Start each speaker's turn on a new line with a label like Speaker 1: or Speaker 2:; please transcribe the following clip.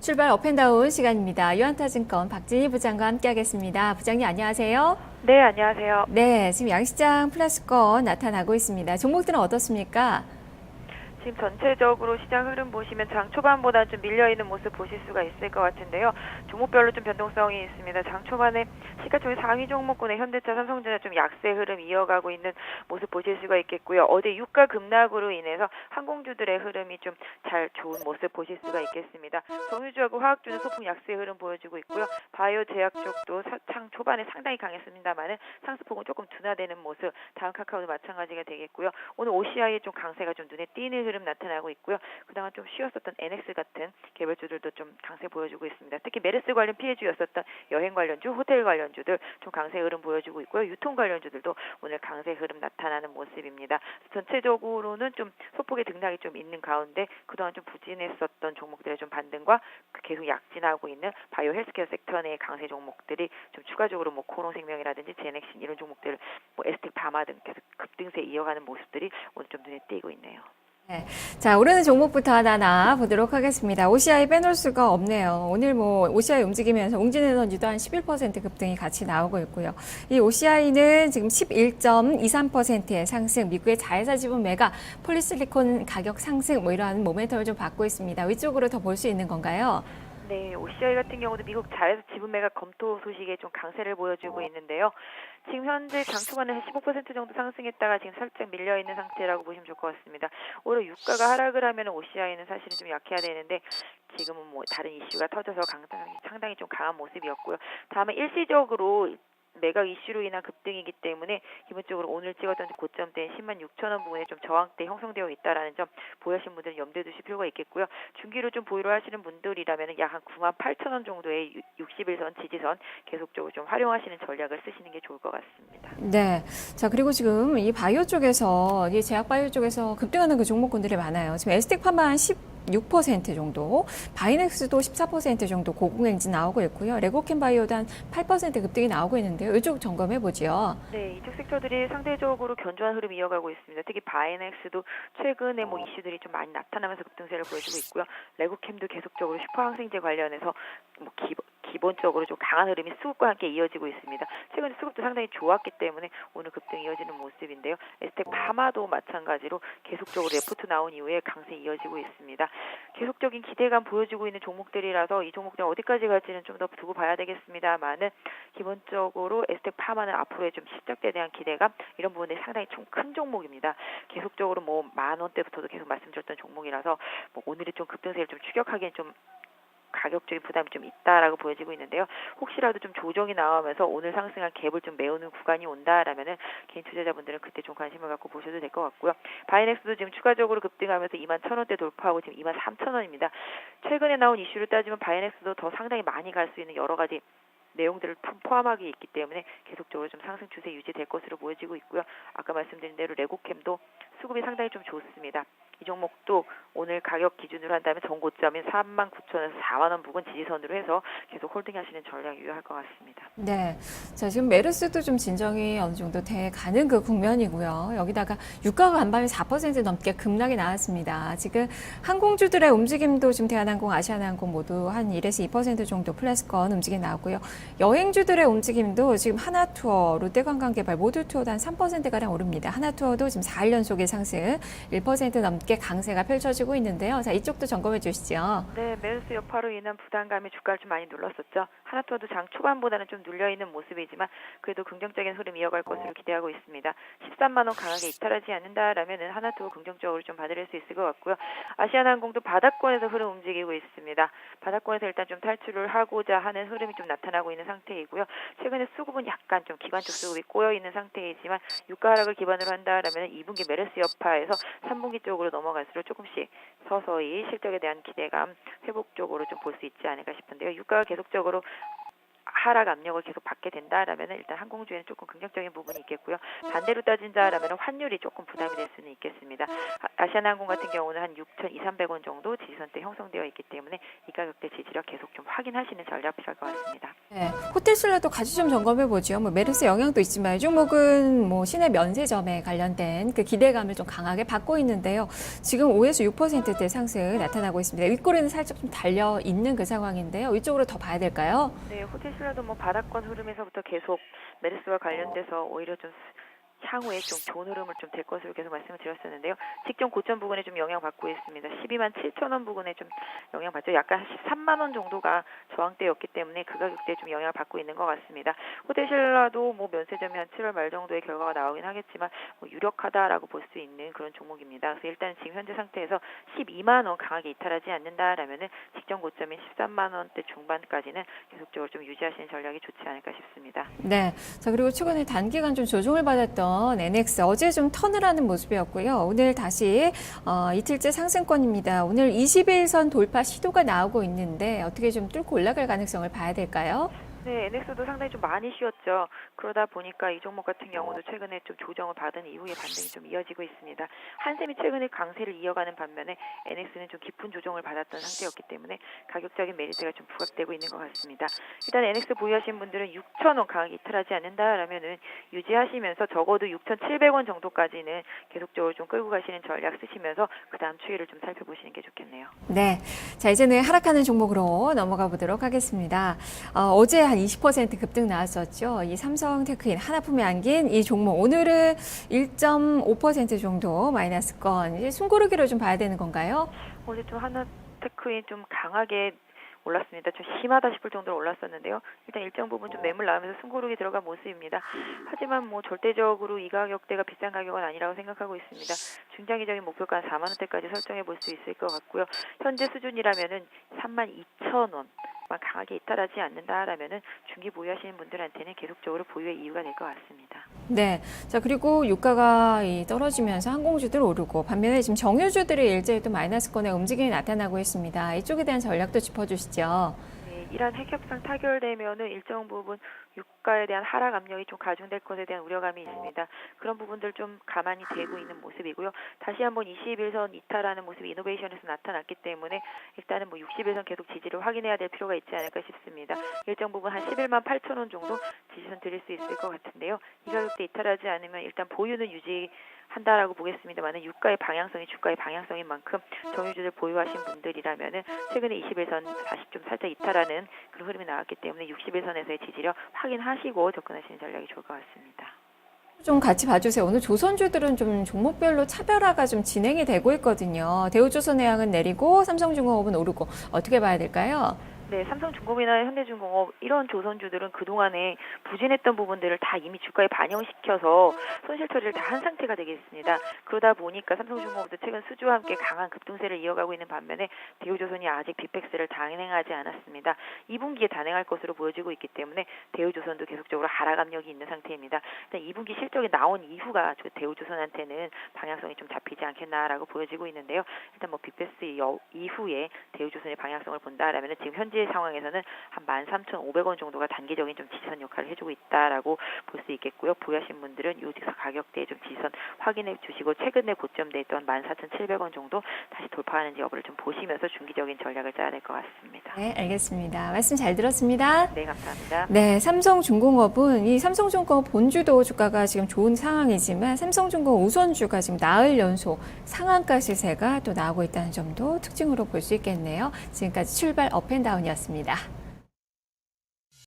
Speaker 1: 출발 업앤다운 시간입니다. 유한타증권 박진희 부장과 함께하겠습니다. 부장님 안녕하세요.
Speaker 2: 네, 안녕하세요.
Speaker 1: 네, 지금 양시장 플러스권 나타나고 있습니다. 종목들은 어떻습니까?
Speaker 2: 지금 전체적으로 시장 흐름 보시면 장 초반보다 좀 밀려있는 모습 보실 수가 있을 것 같은데요. 종목별로 좀 변동성이 있습니다. 장 초반에 시가총액 상위 종목군의 현대차, 삼성전자 좀 약세 흐름 이어가고 있는 모습 보실 수가 있겠고요. 어제 유가 급락으로 인해서 항공주들의 흐름이 좀 잘 좋은 모습 보실 수가 있겠습니다. 정유주하고 화학주는 소폭 약세 흐름 보여주고 있고요. 바이오 제약 쪽도 장 초반에 상당히 강했습니다만은 상승폭은 조금 둔화되는 모습, 다음 카카오도 마찬가지가 되겠고요. 오늘 OCI의 좀 강세가 좀 눈에 띄는 흐름 나타나고 있고요. 그동안 좀 쉬었었던 NX 같은 개별주들도 좀 강세 보여주고 있습니다. 특히 메르스 관련 피해주였었던 여행 관련주, 호텔 관련주들 좀 강세 흐름 보여주고 있고요. 유통 관련주들도 오늘 강세 흐름 나타나는 모습입니다. 전체적으로는 좀 소폭의 등락이 좀 있는 가운데 그동안 좀 부진했었던 종목들의 좀 반등과 계속 약진하고 있는 바이오 헬스케어 섹터 내의 강세 종목들이 좀 추가적으로 뭐 코롱생명이라든지 제넥신 이런 종목들, 뭐 에스텍 파마 등 계속 급등세 이어가는 모습들이 오늘 좀 눈에 띄고 있네요.
Speaker 1: 네. 자, 오르는 종목부터 하나 보도록 하겠습니다. OCI 빼놓을 수가 없네요. 오늘 뭐 OCI 움직이면서 웅진에너지도 한 11% 급등이 같이 나오고 있고요. 이 OCI는 지금 11.23%의 상승, 미국의 자회사 지분 매각, 폴리실리콘 가격 상승, 뭐 이러한 모멘텀을 좀 받고 있습니다. 위쪽으로 더 볼 수 있는 건가요?
Speaker 2: 네, OCI 같은 경우도 미국 자회사 지분 매각 검토 소식에 좀 강세를 보여주고 있는데요. 지금 현재 장 초반에 한 15% 정도 상승했다가 지금 살짝 밀려있는 상태라고 보시면 좋을 것 같습니다. 오히려 유가가 하락을 하면 OCI는 사실은 좀 약해야 되는데 지금은 뭐 다른 이슈가 터져서 상당히 좀 강한 모습이었고요. 다음에 일시적으로 매각 이슈로 인한 급등이기 때문에 기본적으로 오늘 찍었던 고점대인 10만 6천 원 부분에 좀 저항대 형성되어 있다라는 점 보유하신 분들은 염두에 두실 필요가 있겠고요. 중기로 좀 보유를 하시는 분들이라면 약 한 9만 8천 원 정도의 60일선 지지선 계속적으로 좀 활용하시는 전략을 쓰시는 게 좋을 것 같습니다.
Speaker 1: 네. 자, 그리고 지금 이 바이오 쪽에서, 이 제약 바이오 쪽에서 급등하는 그 종목군들이 많아요. 지금 에스텍 파마 한 16% 정도, 바이넥스도 14% 정도 고공행진 나오고 있고요. 레고캠 바이오도 한 8% 급등이 나오고 있는데요. 이쪽 점검해 보죠.
Speaker 2: 네, 이쪽 섹터들이 상대적으로 견조한 흐름 이어가고 있습니다. 특히 바이넥스도 최근에 뭐 이슈들이 좀 많이 나타나면서 급등세를 보여주고 있고요. 레고캠도 계속적으로 슈퍼항생제 관련해서 뭐 기본적으로 좀 강한 흐름이 수급과 함께 이어지고 있습니다. 최근에 수급도 상당히 좋았기 때문에 오늘 급등 이어지는 모습인데요. 에스텍 파마도 마찬가지로 계속적으로 레포트 나온 이후에 강세 이어지고 있습니다. 계속적인 기대감 보여주고 있는 종목들이라서 이 종목들 어디까지 갈지는 좀 더 두고 봐야 되겠습니다만은 기본적으로 에스텍 파마는 앞으로의 좀 실적에 대한 기대감 이런 부분에 상당히 좀 큰 종목입니다. 계속적으로 뭐 10,000원대부터도 계속 말씀드렸던 종목이라서 뭐 오늘이 좀 급등세를 좀 추격하기엔 좀 가격적인 부담이 좀 있다라고 보여지고 있는데요. 혹시라도 좀 조정이 나오면서 오늘 상승한 갭을 좀 메우는 구간이 온다라면은 개인 투자자분들은 그때 좀 관심을 갖고 보셔도 될 것 같고요. 바이넥스도 지금 추가적으로 급등하면서 21,000원대 돌파하고 지금 23,000원입니다. 최근에 나온 이슈를 따지면 바이넥스도 더 상당히 많이 갈 수 있는 여러 가지 내용들을 포함하게 있기 때문에 계속적으로 좀 상승 추세 유지될 것으로 보여지고 있고요. 아까 말씀드린 대로 레고캠도 수급이 상당히 좀 좋습니다. 이 종목도 오늘 가격 기준으로 한다면 전고점인 39,000원에서 4만 원 부근 지지선으로 해서 계속 홀딩하시는 전략 유효할 것 같습니다.
Speaker 1: 네. 자, 지금 메르스도 좀 진정이 어느 정도 돼 가는 그 국면이고요. 여기다가 유가가 간밤에 4% 넘게 급락이 나왔습니다. 지금 항공주들의 움직임도 지금 대한항공, 아시아나항공 모두 한 1에서 2% 정도 플러스권 움직임 나왔고요. 여행주들의 움직임도 지금 하나투어, 롯데관광개발 모두 투어도 한 3%가량 오릅니다. 하나투어도 지금 4일 연속의 상승 1% 넘게 강세가 펼쳐지고 있는데요. 자, 이쪽도 점검해 주시죠.
Speaker 2: 네, 메르스 여파로 인한 부담감이 주가를 좀 많이 눌렀었죠. 하나투어도 장 초반보다는 좀 눌려있는 모습이지만 그래도 긍정적인 흐름 이어갈 것으로 기대하고 있습니다. 13만 원 강하게 이탈하지 않는다라면 하나투어 긍정적으로 좀 받아들일 수 있을 것 같고요. 아시아나항공도 바닥권에서 흐름 움직이고 있습니다. 바닥권에서 일단 좀 탈출을 하고자 하는 흐름이 좀 나타나고 있는 상태이고요. 최근에 수급은 약간 좀 기관적 수급이 꼬여있는 상태이지만 유가 하락을 기반으로 한다라면 2분기 메르스 여파에서 3분기 쪽으로 넘어갈수록 조금씩 서서히 실적에 대한 기대감 회복 쪽으로 좀 볼 수 있지 않을까 싶은데요. 유가가 계속적으로 하락 압력을 계속 받게 된다라면 일단 항공주에는 조금 긍정적인 부분이 있겠고요. 반대로 따진다라면 환율이 조금 부담이 될 수는 있겠습니다. 아시아나항공 같은 경우는 한 6,200~300원 정도 지지선대 형성되어 있기 때문에 이 가격대 지지력 계속 좀 확인하시는 전략 필요할 것 같습니다.
Speaker 1: 네, 호텔신라도 같이 좀 점검해 보죠. 뭐 메르스 영향도 있지만 이 종목은 뭐 시내 면세점에 관련된 그 기대감을 좀 강하게 받고 있는데요. 지금 5에서 6%대 상승 나타나고 있습니다. 윗꼬리는 살짝 좀 달려 있는 그 상황인데요. 이쪽으로 더 봐야 될까요?
Speaker 2: 네, 호텔신라도 뭐 바닥권 흐름에서부터 계속 메르스와 관련돼서 오히려 좀 향후에 좀 좋은 흐름을 좀 될 것으로 계속 말씀을 드렸었는데요. 직전 고점 부근에 좀 영향받고 있습니다. 127,000원 부근에 좀 영향받죠. 약간 13만 원 정도가 저항대였기 때문에 그 가격대에 좀 영향을 받고 있는 것 같습니다. 호텔신라도 뭐 면세점이 한 7월 말 정도의 결과가 나오긴 하겠지만 뭐 유력하다라고 볼 수 있는 그런 종목입니다. 그래서 일단 지금 현재 상태에서 12만 원 강하게 이탈하지 않는다라면은 직전 고점인 13만 원대 중반까지는 계속적으로 좀 유지하시는 전략이 좋지 않을까 싶습니다.
Speaker 1: 네. 자, 그리고 최근에 단기간 좀 조정을 받았던 NX 어제 좀 턴을 하는 모습이었고요. 오늘 다시 이틀째 상승권입니다. 오늘 21선 돌파 시도가 나오고 있는데 어떻게 좀 뚫고 올라갈 가능성을 봐야 될까요?
Speaker 2: 네, NX도 상당히 좀 많이 쉬었죠. 그러다 보니까 이 종목 같은 경우도 최근에 좀 조정을 받은 이후에 반등이 좀 이어지고 있습니다. 한샘이 최근에 강세를 이어가는 반면에 NX는 좀 깊은 조정을 받았던 상태였기 때문에 가격적인 메리트가 좀 부각되고 있는 것 같습니다. 일단 NX 보유하신 분들은 6,000원 강하게 이탈하지 않는다라면은 유지하시면서 적어도 6,700원 정도까지는 계속적으로 좀 끌고 가시는 전략 쓰시면서 그 다음 추이를 좀 살펴보시는 게 좋겠네요.
Speaker 1: 네. 자, 이제는 하락하는 종목으로 넘어가 보도록 하겠습니다. 어제 한 20% 급등 나왔었죠. 이 삼성테크인 하나품에 안긴 이 종목 오늘은 1.5% 정도 마이너스권. 이제 숨고르기로 좀 봐야 되는 건가요?
Speaker 2: 어제 좀 하나테크인 좀 강하게 올랐습니다. 좀 심하다 싶을 정도로 올랐었는데요. 일단 일정 부분 좀 매물 나오면서 숨고르기 들어간 모습입니다. 하지만 뭐 절대적으로 이 가격대가 비싼 가격은 아니라고 생각하고 있습니다. 중장기적인 목표가 4만 원대까지 설정해 볼 수 있을 것 같고요. 현재 수준이라면은 32,000원. 만 강하게 이탈하지 않는다라면은 중기 보유하시는 분들한테는 계속적으로 보유의 이유가 될 것 같습니다.
Speaker 1: 네. 자, 그리고 유가가 떨어지면서 항공주들 오르고 반면에 지금 정유주들이 일제히 또 마이너스권의 움직임이 나타나고 있습니다. 이쪽에 대한 전략도 짚어주시죠.
Speaker 2: 네, 이란 핵 협상 타결되면은 일정 부분 유가에 대한 하락 압력이 좀 가중될 것에 대한 우려감이 있습니다. 그런 부분들 좀 가만히 대고 있는 모습이고요. 다시 한번 21선 이탈하는 모습이 이노베이션에서 나타났기 때문에 일단은 뭐 61선 계속 지지를 확인해야 될 필요가 있지 않을까 싶습니다. 일정 부분 한 11만 8천 원 정도 지지선 드릴 수 있을 것 같은데요. 이 가격대 이탈하지 않으면 일단 보유는 유지한다라고 보겠습니다만은 유가의 방향성이 주가의 방향성인 만큼 정유주들 보유하신 분들이라면은 최근에 21선 다시 좀 살짝 이탈하는 그런 흐름이 나왔기 때문에 61선에서의 지지력 확인하시고 접근하시는 전략이 좋을 것 같습니다.
Speaker 1: 좀 같이 봐주세요. 오늘 조선주들은 좀 종목별로 차별화가 좀 진행이 되고 있거든요. 대우조선해양은 내리고 삼성중공업은 오르고 어떻게 봐야 될까요?
Speaker 2: 네, 삼성중공업이나 현대중공업 이런 조선주들은 그동안에 부진했던 부분들을 다 이미 주가에 반영시켜서 손실 처리를 다 한 상태가 되겠습니다. 그러다 보니까 삼성중공업도 최근 수주와 함께 강한 급등세를 이어가고 있는 반면에 대우조선이 아직 빅백스를 단행하지 않았습니다. 2분기에 단행할 것으로 보여지고 있기 때문에 대우조선도 계속적으로 하락 압력이 있는 상태입니다. 일단 2분기 실적이 나온 이후가 대우조선한테는 방향성이 좀 잡히지 않겠나라고 보여지고 있는데요. 일단 뭐 빅백스 이후에 대우조선의 방향성을 본다라면 지금 현재 상황에서는 한 13,500원 정도가 단기적인 좀 지지선 역할을 해주고 있다라고 볼 수 있겠고요. 보유하신 분들은 이 가격대에 좀 지지선 확인해 주시고 최근에 고점돼 있던 14,700원 정도 다시 돌파하는지 여부를 좀 보시면서 중기적인 전략을 짜야 될 것 같습니다.
Speaker 1: 네, 알겠습니다. 말씀 잘 들었습니다.
Speaker 2: 네, 감사합니다.
Speaker 1: 네, 삼성중공업은 이 삼성중공업 본주도 주가가 지금 좋은 상황이지만 삼성중공업 우선주가 지금 나흘 연속 상한가 시세가 또 나오고 있다는 점도 특징으로 볼 수 있겠네요. 지금까지 출발 업앤다운이었습니다.